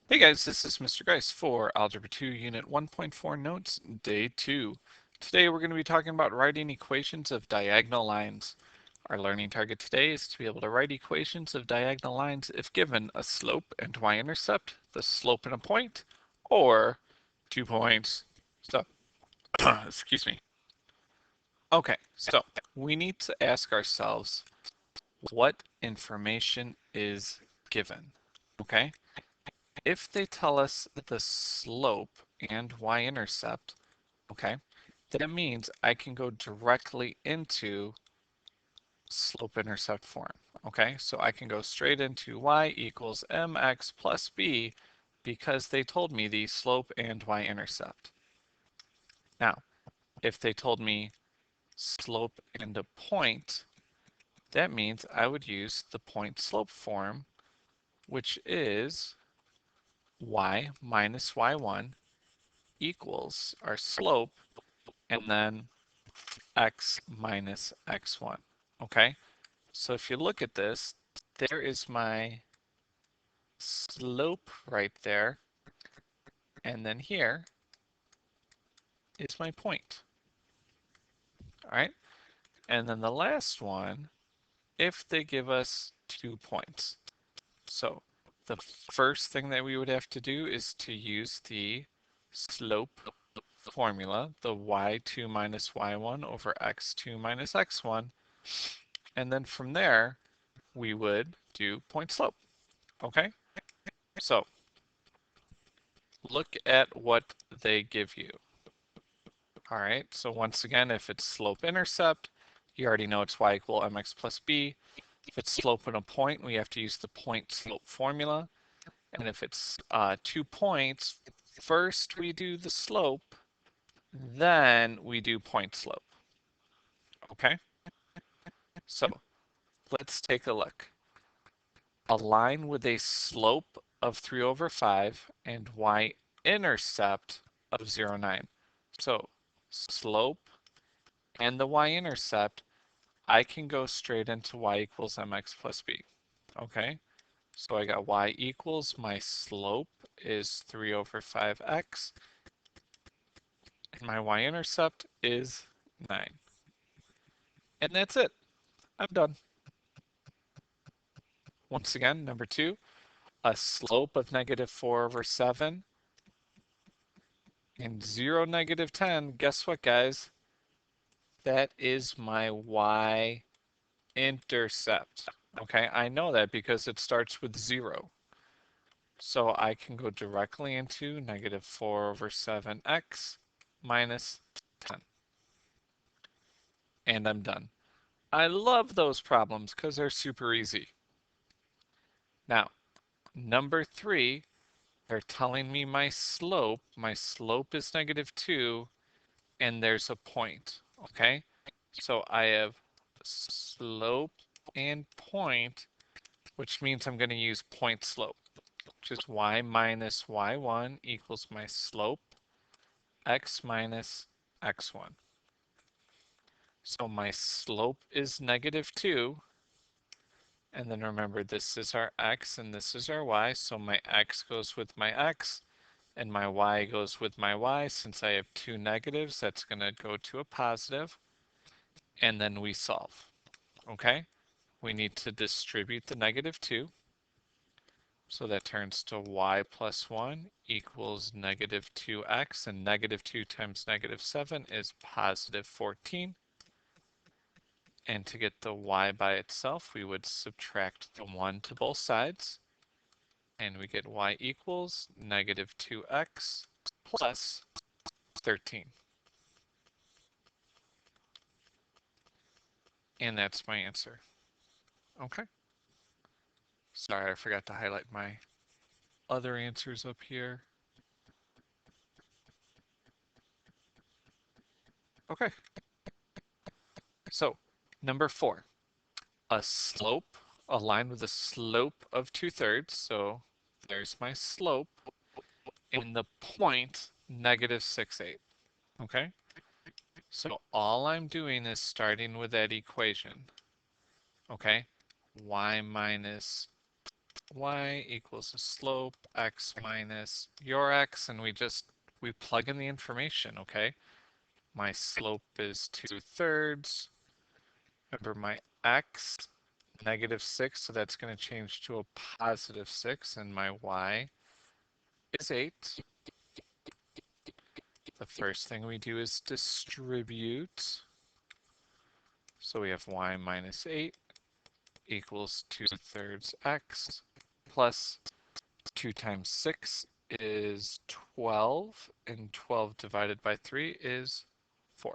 Hey guys, this is Mr. Grice for Algebra 2 Unit 1.4 Notes, Day 2. Today we're going to be talking about writing equations of diagonal lines. Our learning target today is to be able to write equations of diagonal lines if given a slope and y-intercept, the slope and a point, or 2 points. So, excuse me. Okay, so we need to ask ourselves what information is given, okay? If they tell us the slope and y-intercept, okay, that means I can go directly into slope-intercept form, okay? So I can go straight into y equals mx plus b because they told me the slope and y-intercept. Now, if they told me slope and a point, that means I would use the point-slope form, which is y minus y1 equals our slope and then x minus x1. Okay, so if you look at this, there is my slope right there, and then here is my point. All right, and then the last one, if they give us 2 points. So the first thing that we would have to do is to use the slope formula, the y2 minus y1 over x2 minus x1, and then from there, we would do point slope, okay? So look at what they give you. All right, so once again, if it's slope intercept, you already know it's y equal mx plus b. If it's slope and a point, we have to use the point slope formula. And if it's 2 points, first we do the slope, then we do point slope. Okay, so let's take a look. A line with a slope of 3 over 5 and y-intercept of 0.9. So slope and the y-intercept, I can go straight into y equals mx plus b. Okay, so I got y equals, my slope is 3 over 5x, and my y-intercept is 9. And that's it. I'm done. Once again, number 2, a slope of negative 4 over 7 and 0, negative 10. Guess what, guys? That is my y-intercept. Okay, I know that because it starts with 0. So I can go directly into negative 4 over 7x minus 10. And I'm done. I love those problems because they're super easy. Now, number 3, they're telling me my slope. My slope is negative 2, and there's a point. Okay, so I have slope and point, which means I'm going to use point slope, which is y minus y1 equals my slope, x minus x1. So my slope is negative 2. And then remember, this is our x and this is our y. So my x goes with my x and my y goes with my y. Since I have 2 negatives, that's going to go to a positive. And then we solve. Okay? We need to distribute the negative 2. So that turns to y plus 1 equals negative 2x, and negative 2 times negative 7 is positive 14. And to get the y by itself, we would subtract the 1 to both sides, and we get y equals negative 2x plus 13. And that's my answer. Okay. Sorry, I forgot to highlight my other answers up here. Okay. So, number 4, a slope, a line with a slope of 2/3. So there's my slope, and the point negative 6/8. Okay. So all I'm doing is starting with that equation. Okay. Y minus y equals the slope x minus your x, and we plug in the information, okay? My slope is 2/3. Remember my x, -6, so that's going to change to a +6, and my y is 8. The first thing we do is distribute. So we have y minus 8 equals 2/3 x plus 2 times 6 is 12, and 12 divided by 3 is 4.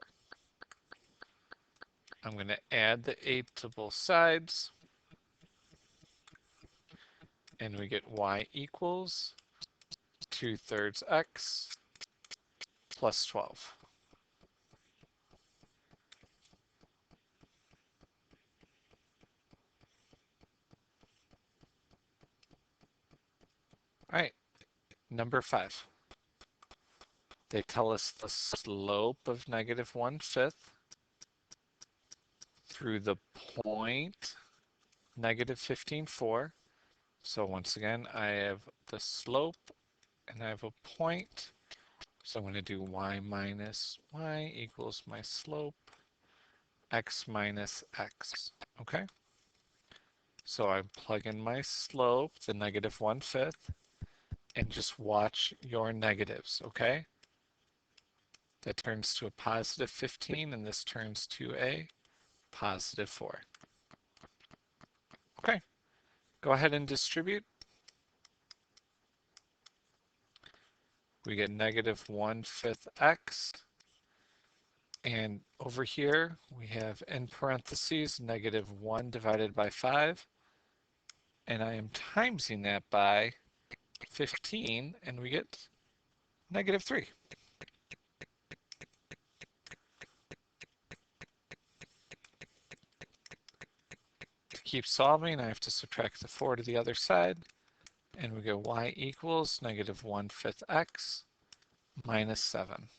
I'm going to add the 8 to both sides, and we get y equals 2/3 x plus 12. All right, number 5. They tell us the slope of -1/5 through the point -15/4. So once again, I have the slope and I have a point. So I'm going to do y minus y equals my slope, x minus x. Okay? So I plug in my slope, the -1/5, and just watch your negatives, okay? That turns to a +15, and this turns to a +4. Okay, go ahead and distribute. We get -1/5 x. And over here, we have in parentheses -1 divided by 5. And I am timesing that by 15, and we get -3. To keep solving, I have to subtract the 4 to the other side, and we get y equals -1/5 x minus 7.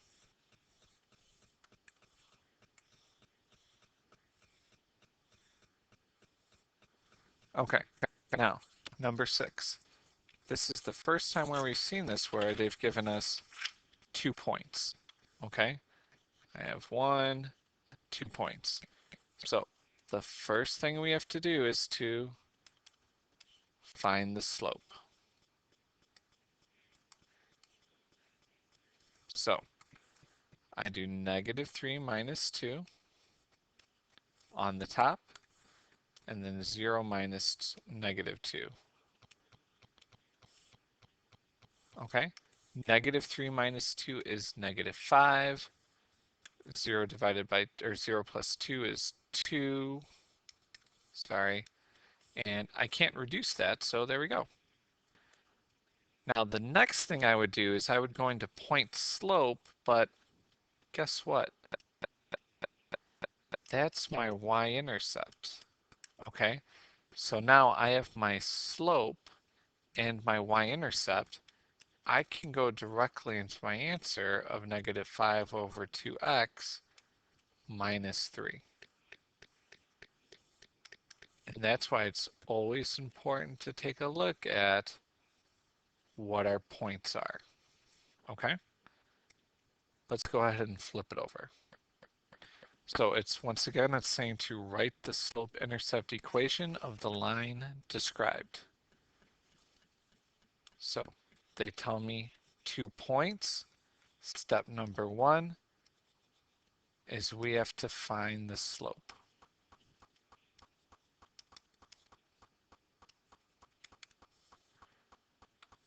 Okay, now, number 6. This is the first time where we've seen this where they've given us 2 points, okay? I have 1, 2 points. So the first thing we have to do is to find the slope. So I do -3 minus 2 on the top, and then 0 minus -2. Okay, -3 minus 2 is -5. 0 divided by, or 0 plus 2 is 2. Sorry. And I can't reduce that, so there we go. Now the next thing I would do is I would go into point slope, but guess what? That's my y-intercept. Okay, so now I have my slope and my y-intercept. I can go directly into my answer of -5 over 2x minus 3. And that's why it's always important to take a look at what our points are. Okay? Let's go ahead and flip it over. So it's, once again, it's saying to write the slope-intercept equation of the line described. So they tell me 2 points. Step number 1 is we have to find the slope.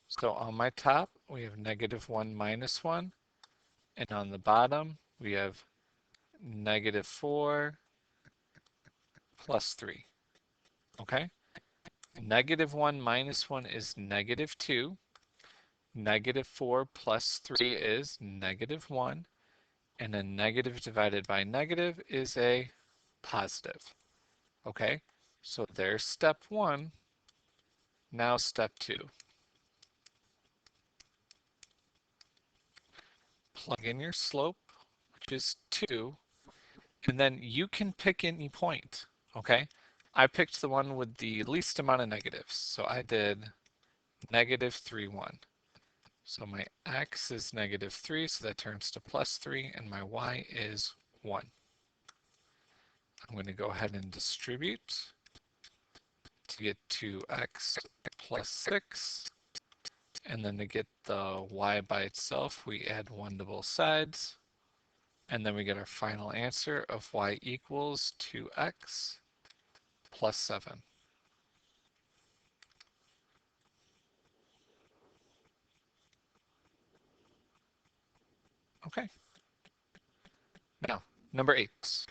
So on my top, we have -1 minus 1, and on the bottom, we have -4 plus 3. Okay? -1 minus 1 is -2. -4 plus 3 is -1. And a negative divided by negative is a positive. Okay? So there's step 1. Now step 2. Plug in your slope, which is 2, and then you can pick any point. Okay? I picked the one with the least amount of negatives. So I did -3, 1. So my x is -3, so that turns to +3, and my y is 1. I'm going to go ahead and distribute to get 2x plus 6. And then to get the y by itself, we add 1 to both sides. And then we get our final answer of y equals 2x plus 7. Okay. Now, number 8.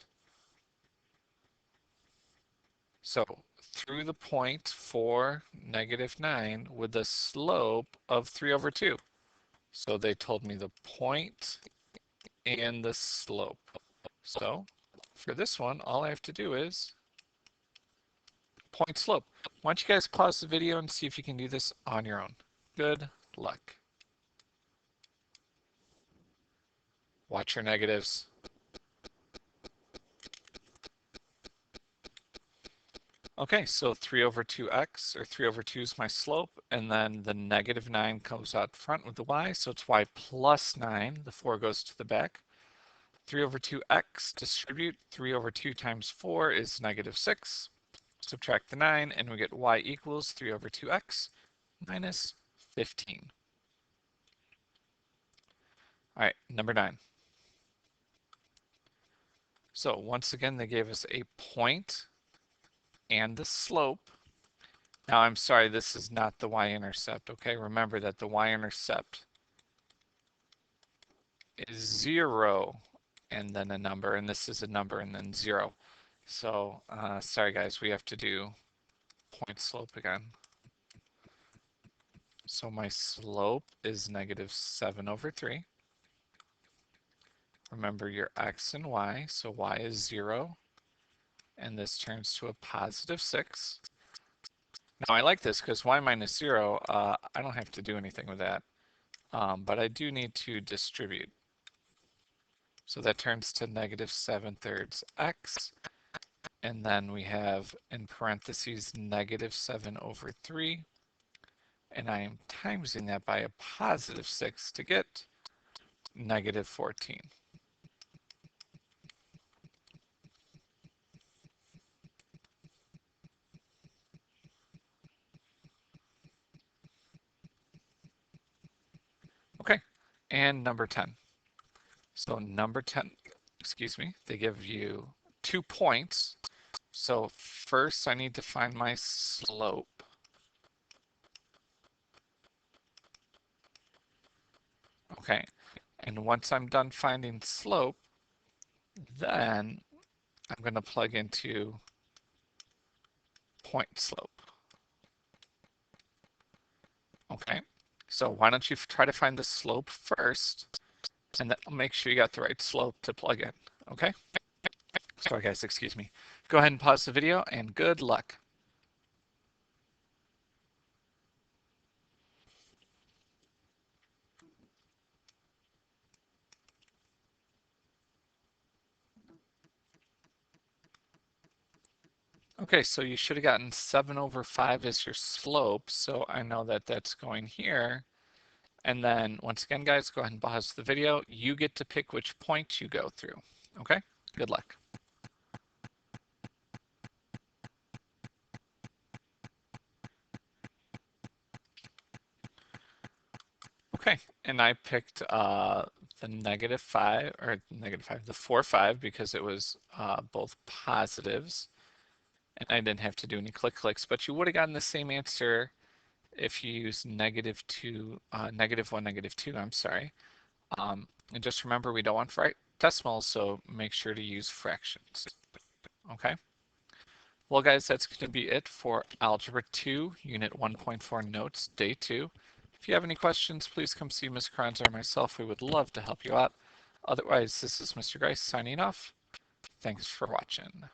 So through the point 4, -9 with a slope of 3/2. So they told me the point and the slope. So for this one, all I have to do is point slope. Why don't you guys pause the video and see if you can do this on your own. Good luck. Watch your negatives. Okay, so 3/2x, or 3/2 is my slope, and then the -9 comes out front with the y, so it's y plus 9. The 4 goes to the back. 3/2x, distribute. 3/2 times 4 is -6. Subtract the 9, and we get y equals 3/2x minus 15. All right, number 9. So once again, they gave us a point and the slope. Now, I'm sorry, this is not the y-intercept, okay? Remember that the y-intercept is 0 and then a number, and this is a number and then 0. So, sorry guys, we have to do point slope again. So my slope is -7/3. Remember your x and y, so y is 0, and this turns to a +6. Now I like this because y minus 0, I don't have to do anything with that, but I do need to distribute. So that turns to -7/3 x, and then we have in parentheses -7/3, and I am timesing that by a +6 to get -14. Okay, and number 10. So number 10, excuse me, they give you 2 points. So first I need to find my slope. Okay, and once I'm done finding slope, then I'm going to plug into point slope. Okay, so why don't you try to find the slope first, and then make sure you got the right slope to plug in, okay? Sorry guys, excuse me. Go ahead and pause the video, and good luck. Okay, so you should have gotten 7/5 as your slope, so I know that that's going here. And then once again, guys, go ahead and pause the video. You get to pick which point you go through, okay? Good luck. Okay, and I picked the -5, or -5, the 4, 5, because it was both positives, and I didn't have to do any clicks, but you would have gotten the same answer if you used -2, -1, -2, I'm sorry. And just remember, we don't want decimals, so make sure to use fractions, okay? Well, guys, that's going to be it for Algebra 2, Unit 1.4 Notes, Day 2. If you have any questions, please come see Ms. Carranza or myself. We would love to help you out. Otherwise, this is Mr. Grice signing off. Thanks for watching.